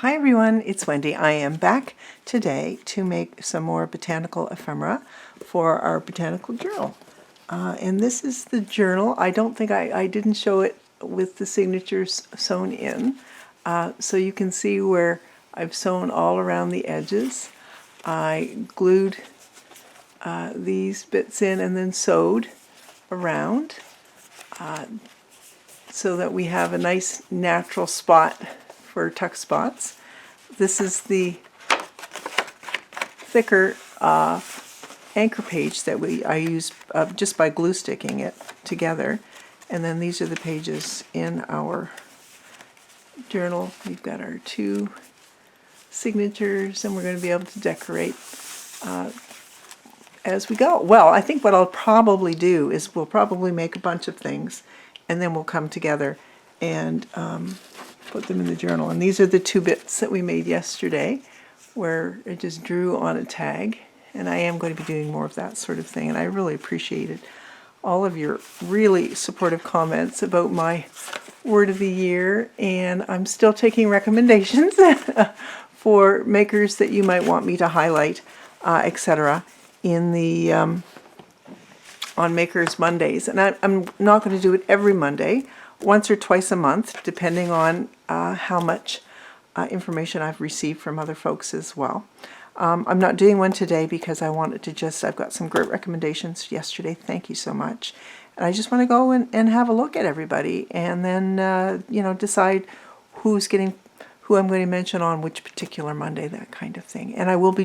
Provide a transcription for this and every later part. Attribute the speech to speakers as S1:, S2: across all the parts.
S1: Hi everyone, it's Wendy. I am back today to make some more botanical ephemera for our botanical journal. And this is the journal. I don't think I didn't show it with the signatures sewn in. So you can see where I've sewn all around the edges. I glued these bits in and then sewed around so that we have a nice natural spot for tuck spots. This is the thicker anchor page that I use just by glue sticking it together. And then these are the pages in our journal. We've got our two signatures, and we're going to be able to decorate as we go. Well, I think what I'll probably do is we'll probably make a bunch of things, and then we'll come together and put them in the journal. And these are the two bits that we made yesterday where I just drew on a tag, and I am going to be doing more of that sort of thing. And I really appreciated all of your really supportive comments about my word of the year, and I'm still taking recommendations for makers that you might want me to highlight, etc. in the on Makers Mondays. And I'm not going to do it every Monday, once or twice a month, depending on how much information I've received from other folks as well. I'm not doing one today because I wanted to I've got some great recommendations yesterday. Thank you so much. And I just want to go and have a look at everybody, and then decide who I'm going to mention on which particular Monday, that kind of thing. And I will be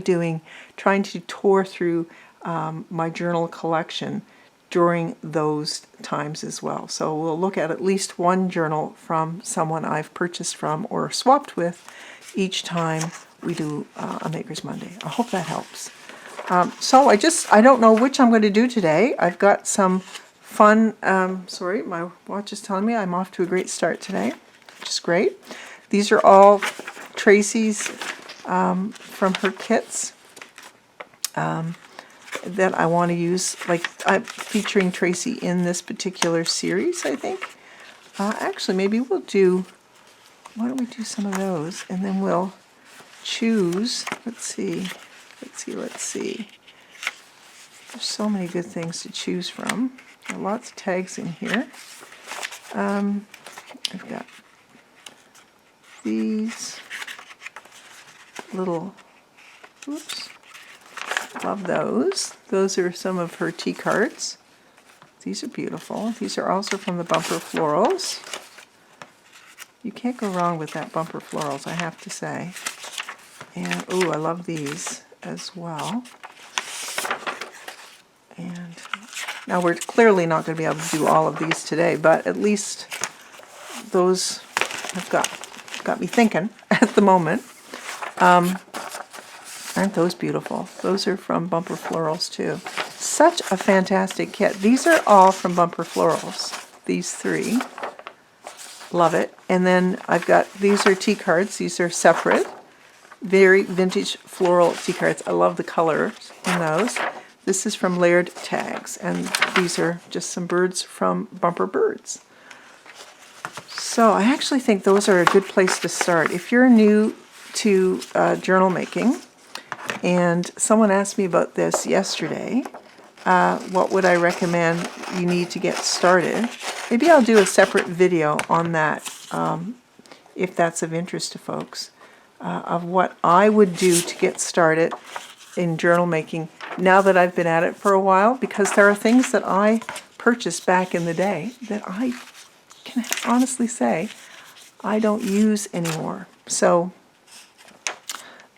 S1: trying to tour through my journal collection during those times as well. So we'll look at least one journal from someone I've purchased from or swapped with each time we do a Maker's Monday. I hope that helps. So I don't know which I'm going to do today. I've got some fun, sorry, my watch is telling me I'm off to a great start today, which is great. These are all Tracie's from her kits that I want to use, like I'm featuring Tracie in this particular series, I think. Actually, maybe why don't we do some of those, and then we'll choose, let's see. There's so many good things to choose from. There are lots of tags in here. I've got these little, oops, love those. Those are some of her tea cards. These are beautiful. These are also from the Bumper Florals. You can't go wrong with that Bumper Florals, I have to say. And, ooh, I love these as well. And now we're clearly not going to be able to do all of these today, but at least those have got me thinking at the moment. Aren't those beautiful? Those are from Bumper Florals too. Such a fantastic kit. These are all from Bumper Florals. These three. Love it. And then these are tea cards. These are separate. Very vintage floral tea cards. I love the colors in those. This is from Layered Tags, and these are just some birds from Bumper Birds. So I actually think those are a good place to start. If you're new to journal making, and someone asked me about this yesterday, what would I recommend you need to get started? Maybe I'll do a separate video on that, if that's of interest to folks, of what I would do to get started in journal making now that I've been at it for a while, because there are things that I purchased back in the day that I can honestly say I don't use anymore. So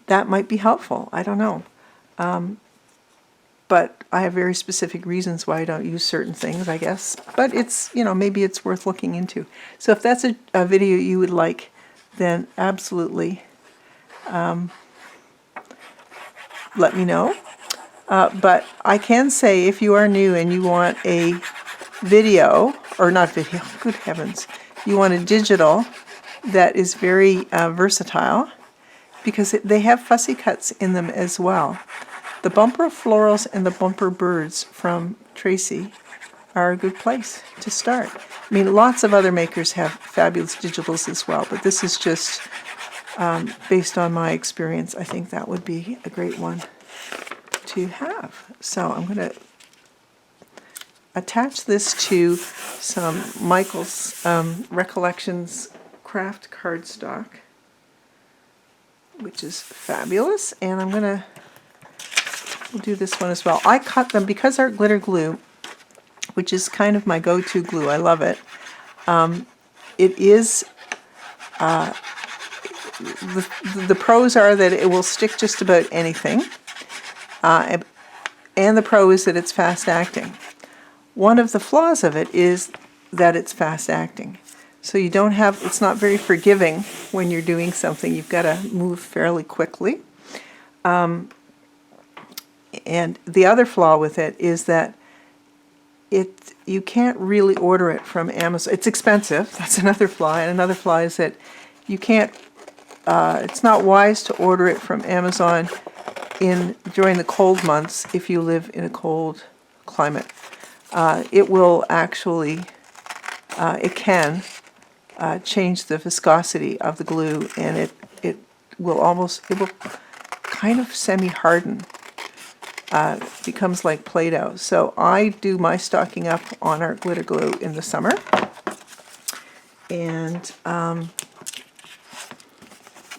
S1: that might be helpful. I don't know. But I have very specific reasons why I don't use certain things, I guess. But it's, maybe it's worth looking into. So if that's a video you would like, then absolutely let me know. But I can say, if you are new and you want a video, or not video, good heavens, you want a digital that is very versatile, because they have fussy cuts in them as well. The Bumper Florals and the Bumper Birds from Tracie are a good place to start. I mean, lots of other makers have fabulous digitals as well, but this is just based on my experience, I think that would be a great one to have. So I'm going to attach this to some Michael's Recollections craft cardstock, which is fabulous, and I'm going to do this one as well. I cut them because our glitter glue, which is kind of my go-to glue, I love it. It is, the pros are that it will stick just about anything, and the pro is that it's fast acting. One of the flaws of it is that it's fast acting. So you don't have, it's not very forgiving when you're doing something. You've got to move fairly quickly. And the other flaw with it is that you can't really order it from Amazon. It's expensive. That's another flaw. And another flaw is that you can't, it's not wise to order it from Amazon during the cold months if you live in a cold climate. It will actually, it can change the viscosity of the glue, and it will kind of semi-harden. Becomes like Play-Doh. So I do my stocking up on our glitter glue in the summer, and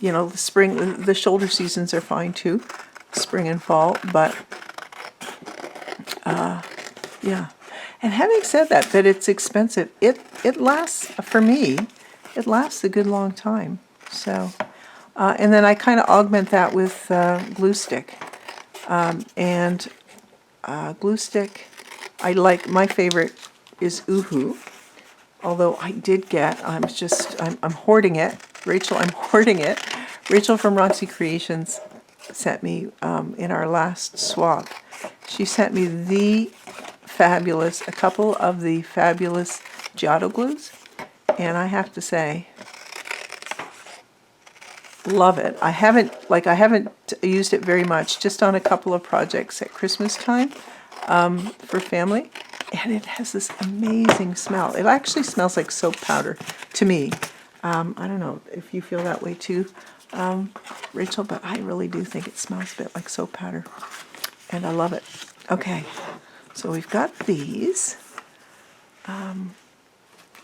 S1: you know, the spring, the shoulder seasons are fine too, spring and fall. But yeah. And having said that it's expensive, it lasts, for me, it lasts a good long time. So, and then I kind of augment that with glue stick. Glue stick, I like, my favorite is Uhu, although I did get, I'm hoarding it. Rachel, I'm hoarding it. Rachel from Roxy Creations sent me, in our last swap, she sent me a couple of the fabulous Giotto glues, and I have to say, love it. I haven't used it very much, just on a couple of projects at Christmas time for family, and it has this amazing smell. It actually smells like soap powder to me. I don't know if you feel that way too, Rachel, but I really do think it smells a bit like soap powder, and I love it. Okay, so we've got these.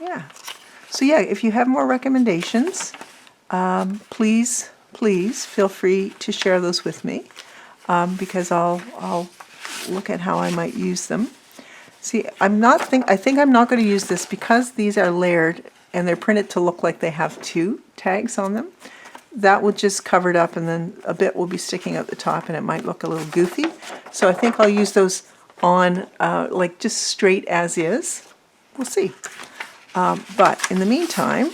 S1: Yeah. So yeah, if you have more recommendations, please feel free to share those with me, because I'll look at how I might use them. See, I think I'm not going to use this because these are layered and they're printed to look like they have two tags on them. That will just cover it up, and then a bit will be sticking out the top, and it might look a little goofy. So I think I'll use those on like just straight as is. We'll see. But in the meantime,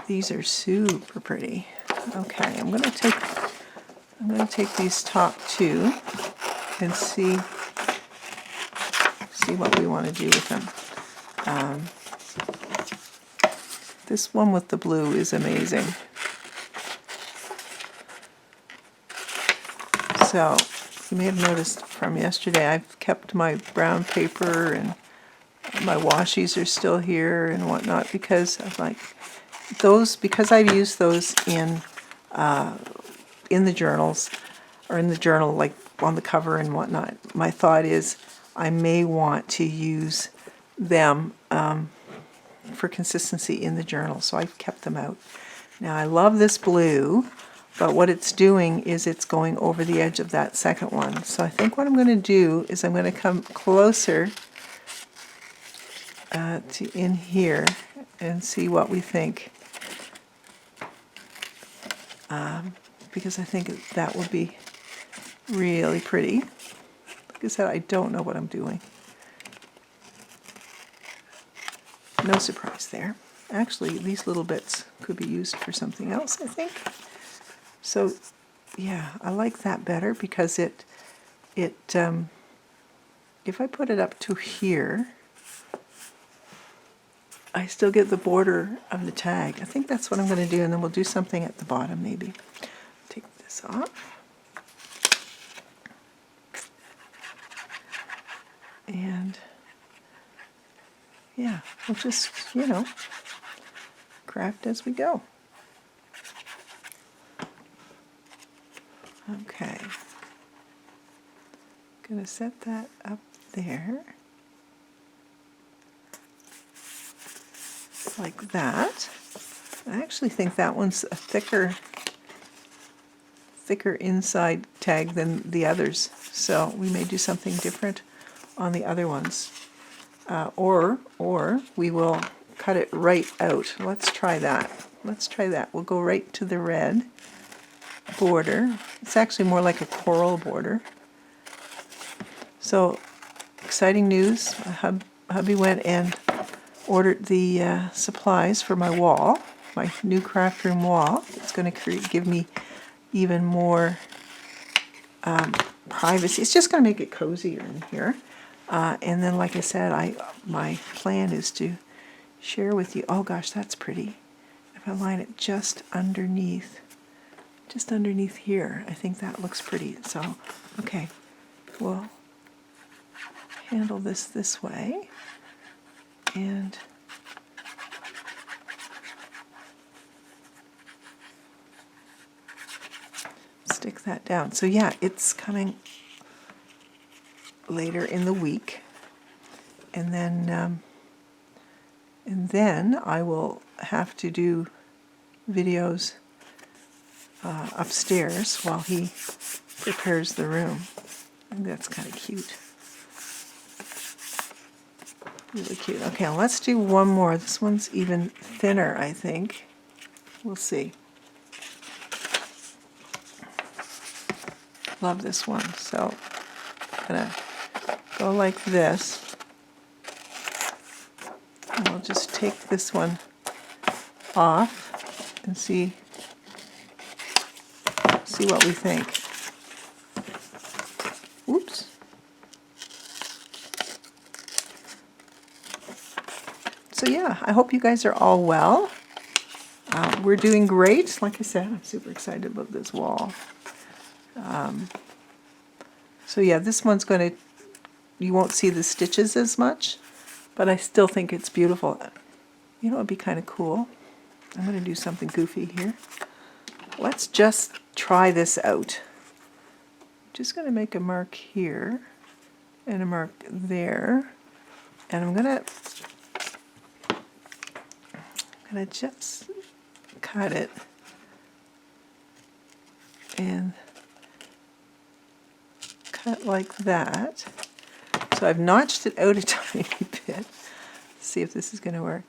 S1: these are super pretty. Okay, I'm going to take these top two and see what we want to do with them. This one with the blue is amazing. So you may have noticed from yesterday, I've kept my brown paper, and my washies are still here and whatnot, because of because I've used those in the journals, or in the journal, like on the cover and whatnot. My thought is I may want to use them for consistency in the journal, so I've kept them out. Now I love this blue, but what it's doing is it's going over the edge of that second one. So I think what I'm going to do is I'm going to come closer to in here and see what we think, because I think that would be really pretty. Like I said, I don't know what I'm doing. No surprise there. Actually, these little bits could be used for something else, I think. So, yeah, I like that better, because if I put it up to here, I still get the border of the tag. I think that's what I'm going to do, and then we'll do something at the bottom maybe. Take this off. And yeah, we'll just, craft as we go. Okay. Gonna set that up there. Like that. I actually think that one's a thicker inside tag than the others, so we may do something different on the other ones, or we will cut it right out. Let's try that. We'll go right to the red border. It's actually more like a coral border. So exciting news. Hubby went and ordered the supplies for my wall, my new craft room wall. It's going to give me even more privacy. It's just going to make it cozier in here. And then, like I said, my plan is to share with you. Oh gosh, that's pretty. If I line it just underneath here, I think that looks pretty. So, okay, we'll handle this way, and stick that down. So yeah, it's coming later in the week, and then I will have to do videos upstairs while he prepares the room. I think that's kind of cute. Really cute. Okay, let's do one more. This one's even thinner, I think. We'll see. Love this one. So I'm going to go like this. And we'll just take this one off and see what we think. Oops. So yeah, I hope you guys are all well. We're doing great. Like I said, I'm super excited about this wall. So yeah, this one's you won't see the stitches as much, but I still think it's beautiful. You know what would be kind of cool? I'm going to do something goofy here. Let's just try this out. I'm just going to make a mark here and a mark there, and I'm going to just cut it and cut like that. So I've notched it out a tiny bit. Let's see if this is going to work.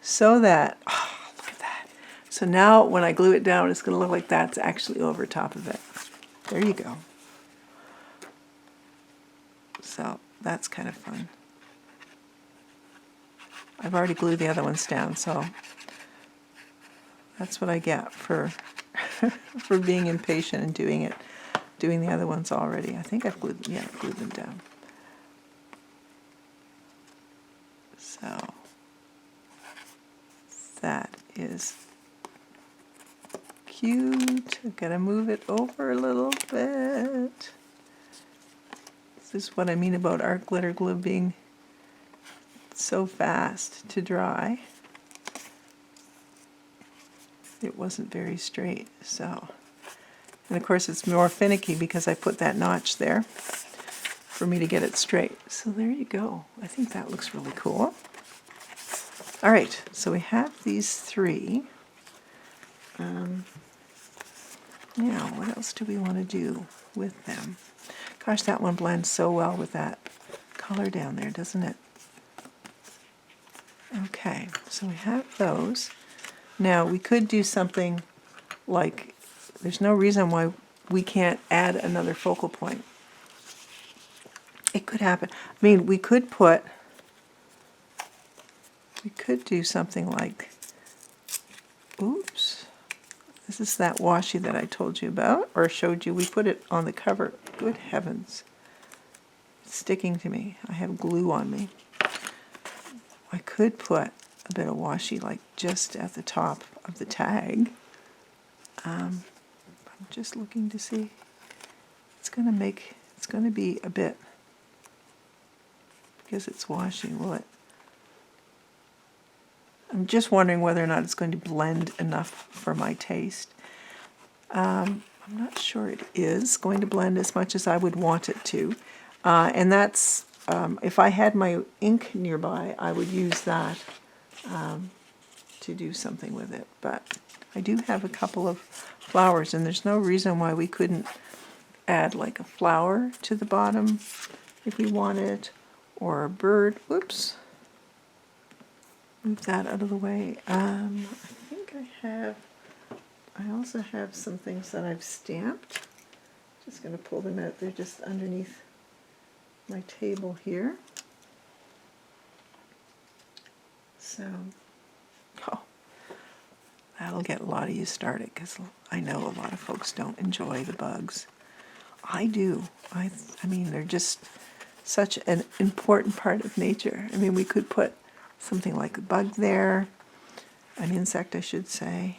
S1: So that, oh, look at that. So now when I glue it down, it's going to look like that's actually over top of it. There you go. So that's kind of fun. I've already glued the other ones down, so that's what I get for for being impatient and doing the other ones already. I think I've glued them down. So that is cute. I've got to move it over a little bit. This is what I mean about art glitter glue being so fast to dry. It wasn't very straight, so. And of course it's more finicky because I put that notch there for me to get it straight. So there you go. I think that looks really cool. All right, so we have these three. Now, what else do we want to do with them? Gosh, that one blends so well with that color down there, doesn't it? Okay, so we have those. Now, we could do something like, there's no reason why we can't add another focal point. It could happen. I mean, we could do something like, oops, this is that washi that I told you about, or showed you. We put it on the cover. Good heavens. It's sticking to me. I have glue on me. I could put a bit of washi like just at the top of the tag. I'm just looking to see. It's going to be a bit, because it's washi, will it? I'm just wondering whether or not it's going to blend enough for my taste. I'm I'm not sure it is going to blend as much as I would want it to. And that's, if I had my ink nearby, I would use that to do something with it. But I do have a couple of flowers, and there's no reason why we couldn't add like a flower to the bottom if we wanted, or a bird. Whoops. Move that out of the way. I think I also have some things that I've stamped. Just going to pull them out. They're just underneath my table here. So, oh, that'll get a lot of you started, because I know a lot of folks don't enjoy the bugs. I do. I mean, they're just such an important part of nature. I mean, we could put something like a bug there, an insect, I should say.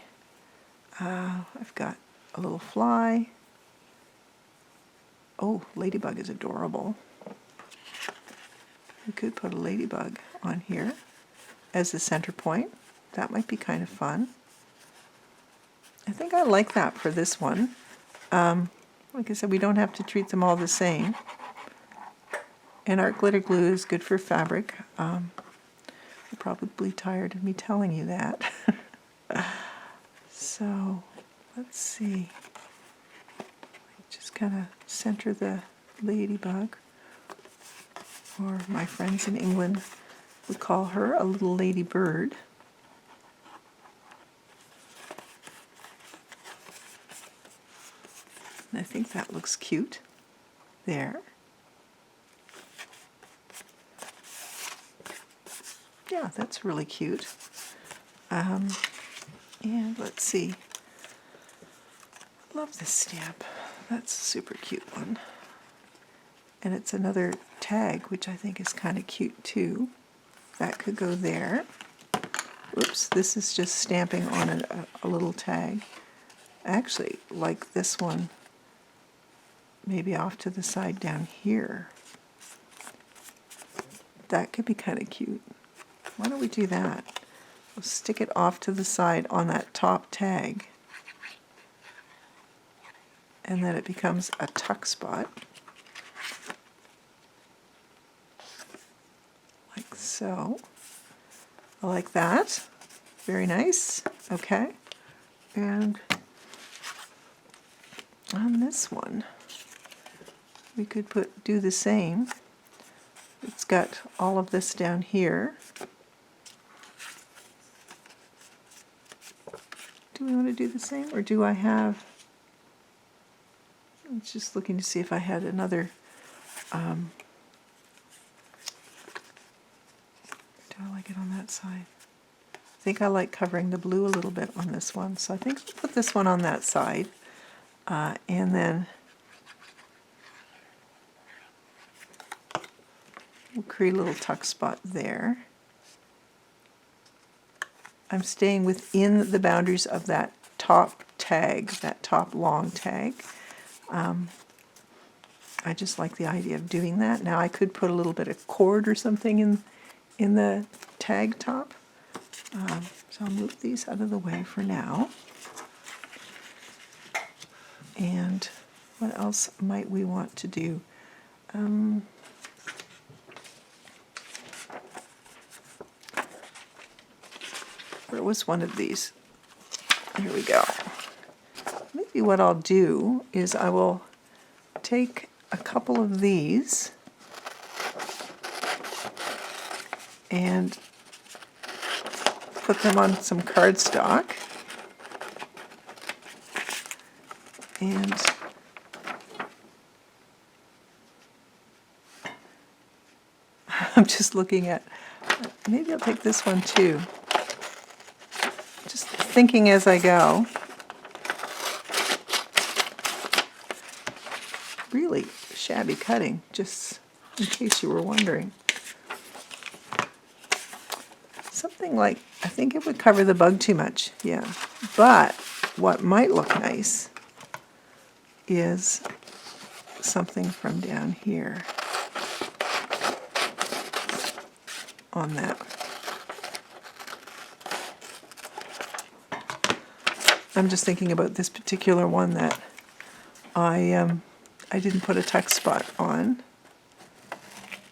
S1: I've got a little fly. Oh, ladybug is adorable. We could put a ladybug on here as the center point. That might be kind of fun. I think I like that for this one. Like I said, we don't have to treat them all the same. And our glitter glue is good for fabric. You're probably tired of me telling you that. So, let's see. Just kind of center the ladybug. Or my friends in England would call her a little ladybird. And I think that looks cute there. Yeah, that's really cute. And let's see. Love this stamp. That's a super cute one. And it's another tag, which I think is kind of cute too. That could go there. Oops, this is just stamping on a little tag. I actually like this one maybe off to the side down here. That could be kind of cute. Why don't we do that? We'll stick it off to the side on that top tag. And then it becomes a tuck spot. Like so. I like that. Very nice. Okay. And on this one, we could do the same. It's got all of this down here. Do we want to do the same, or do I have... I was just looking to see if I had another... do I like it on that side? I think I like covering the blue a little bit on this one, so I think I'll put this one on that side. And then we'll create a little tuck spot there. I'm staying within the boundaries of that top tag, that top long tag. I just like the idea of doing that. Now I could put a little bit of cord or something in the tag top. So I'll move these out of the way for now. And what else might we want to do? Where was one of these? Here we go. Maybe what I'll do is I will take a couple of these and put them on some cardstock. And I'm just looking at, maybe I'll take this one too. Just thinking as I go. Really shabby cutting, just in case you were wondering. Something like, I think it would cover the bug too much, yeah. But what might look nice is something from down here on that. I'm just thinking about this particular one that I didn't put a tuck spot on.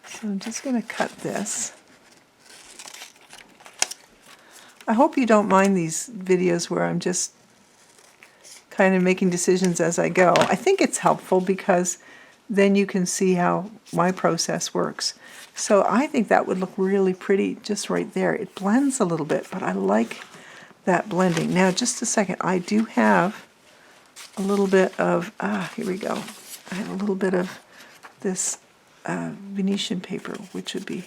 S1: So I'm just going to cut this. I hope you don't mind these videos where I'm just kind of making decisions as I go. I think it's helpful because then you can see how my process works. So I think that would look really pretty just right there. It blends a little bit, but I like that blending. Now, just a second. I do have a little bit of, here we go. I have a little bit of this Venetian paper, which would be,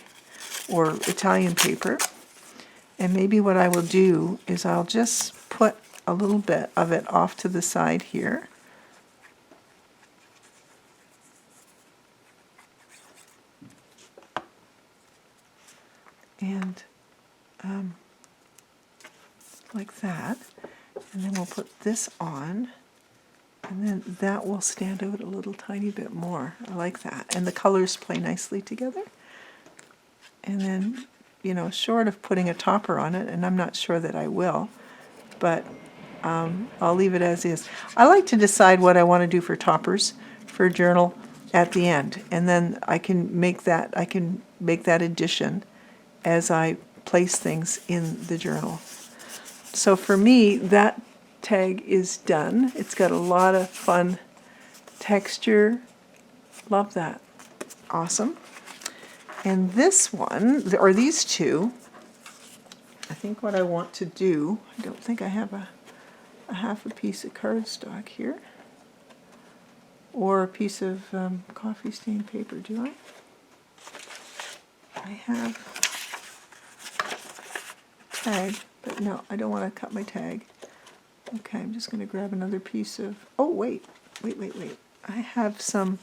S1: or Italian paper. And maybe what I will do is I'll just put a little bit of it off to the side here. And like that. And then we'll put this on. And then that will stand out a little tiny bit more. I like that. And the colors play nicely together. And then, you know, short of putting a topper on it, and I'm not sure that I will, but I'll leave it as is. I like to decide what I want to do for toppers for a journal at the end, and then I can make that addition as I place things in the journal. So for me, that tag is done. It's got a lot of fun texture. Love that. Awesome. And this one, or these two, I think what I want to do, I don't think I have a half a piece of cardstock here, or a piece of coffee stained paper, do I? I have a tag, but no, I don't want to cut my tag. Okay, I'm just going to grab another piece of, oh wait. I have some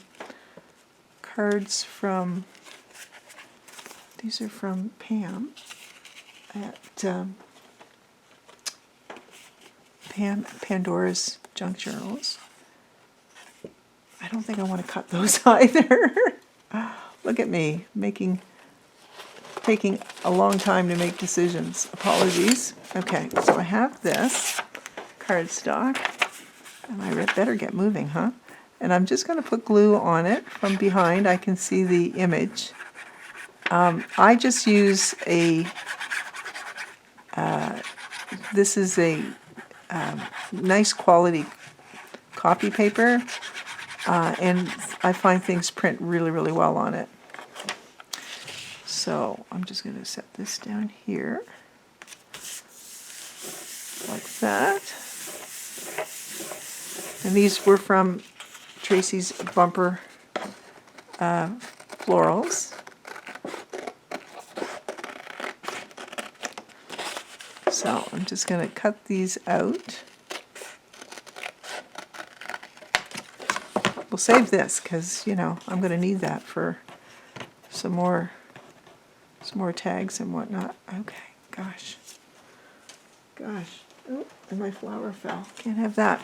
S1: cards from, these are from Pam at Pandora's Junk Journals. I don't think I want to cut those either. Look at me, taking a long time to make decisions. Apologies. Okay, so I have this cardstock, and I better get moving, huh? And I'm just going to put glue on it from behind. I can see the image. I just use this is a nice quality copy paper, and I find things print really, really well on it. So I'm just going to set this down here, like that. And these were from Tracie's bumper florals. So I'm just going to cut these out. We'll save this because, you know, I'm going to need that for some more tags and whatnot. Okay, gosh. Oh, and my flower fell. Can't have that.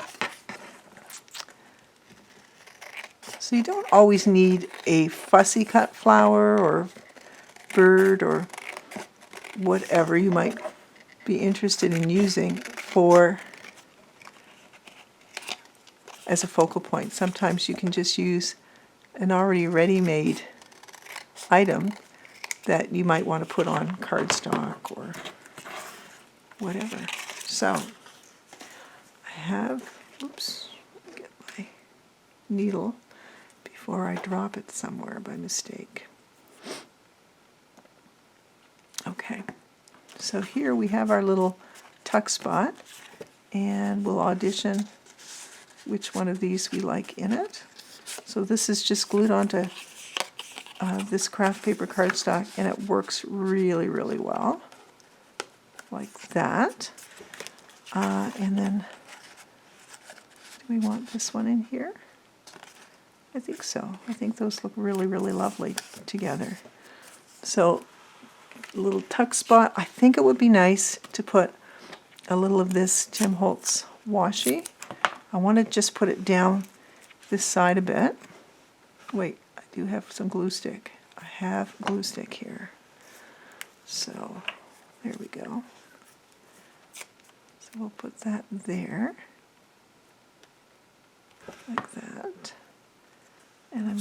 S1: So you don't always need a fussy cut flower or bird or whatever you might be interested in using as a focal point. Sometimes you can just use an already ready-made item that you might want to put on cardstock or whatever. So I have, oops, get my needle before I drop it somewhere by mistake. Okay. So here we have our little tuck spot, and we'll audition which one of these we like in it. So this is just glued onto this craft paper cardstock, and it works really, really well, like that. And then, do we want this one in here? I think so. I think those look really, really lovely together. So, little tuck spot. I think it would be nice to put a little of this Tim Holtz washi. I want to just put it down this side a bit. Wait, I do have some glue stick. I have glue stick here. So there we go. So we'll put that there, like that.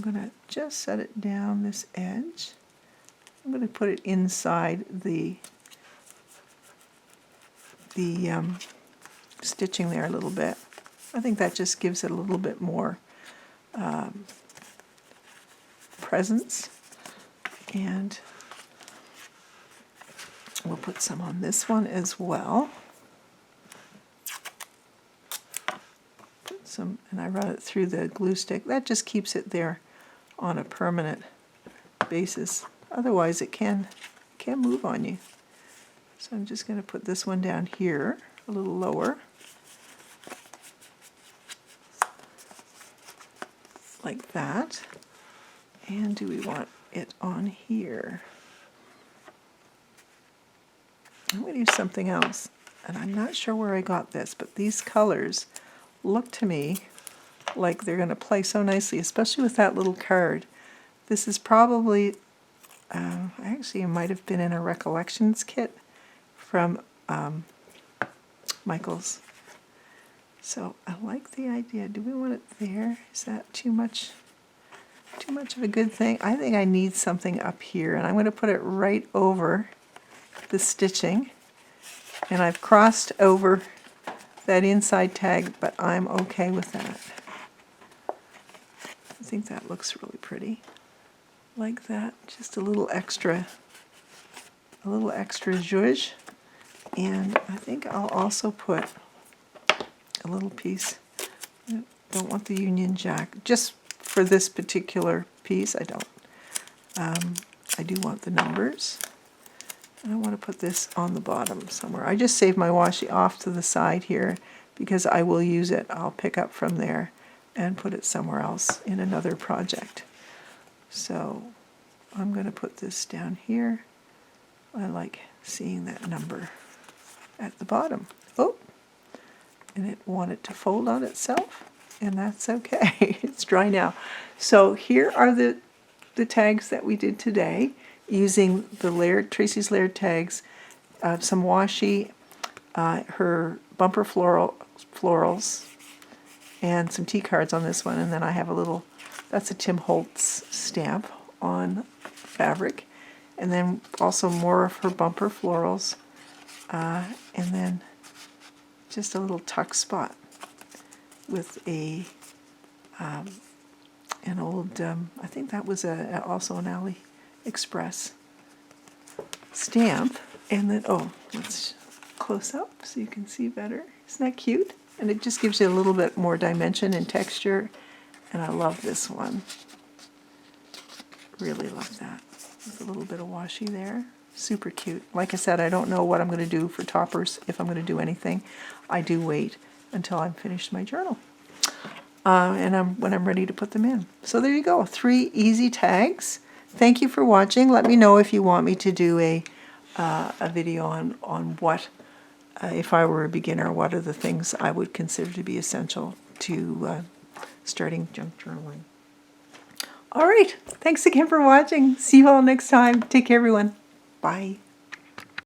S1: going to just set it down this edge. I'm going to put it inside the stitching there a little bit. I think that just gives it a little bit more presence. And we'll put some on this one as well. Put some, and I run it through the glue stick. That just keeps it there on a permanent basis. Otherwise it can move on you. So I'm just going to put this one down here, a little lower. Like that. And do we want it on here? I'm going to do something else. And I'm not sure where I got this, but these colors look to me like they're going to play so nicely, especially with that little card. This is probably, actually it might have been in a Recollections kit from Michael's. So I like the idea. Do we want it there? Is that too much of a good thing? I think I need something up here, and I'm going to put it right over the stitching. And I've crossed over that inside tag, but I'm okay with that. I think that looks really pretty. Like that, just a little extra zhuzh. And I think I'll also put a little piece. I don't want the Union Jack. Just for this particular piece, I don't. I do want the numbers. And I want to put this on the bottom somewhere. I just saved my washi off to the side here because I will use it. I'll pick up from there and put it somewhere else in another project. So I'm going to put this down here. I like seeing that number at the bottom. Oh, and it wanted to fold on itself, and that's okay. It's dry now. So here are the tags that we did today using the Tracie's layered tags, some washi, her bumper florals, and some tea cards on this one. And then I have a little, that's a Tim Holtz stamp on fabric. And then also more of her bumper florals, and then just a little tuck spot with an old, I think that was also an AliExpress stamp. And then, oh, let's close up so you can see better. Isn't that cute? And it just gives you a little bit more dimension and texture. And I love this one. Really love that. With a little bit of washi there. Super cute. Like I said, I don't know what I'm going to do for toppers, if I'm going to do anything. I do wait until I'm finished my journal. And when I'm ready to put them in. So there you go. 3 easy tags. Thank you for watching. Let me know if you want me to do a video on what, if I were a beginner, what are the things I would consider to be essential to starting junk journaling. All right. Thanks again for watching. See you all next time. Take care, everyone. Bye.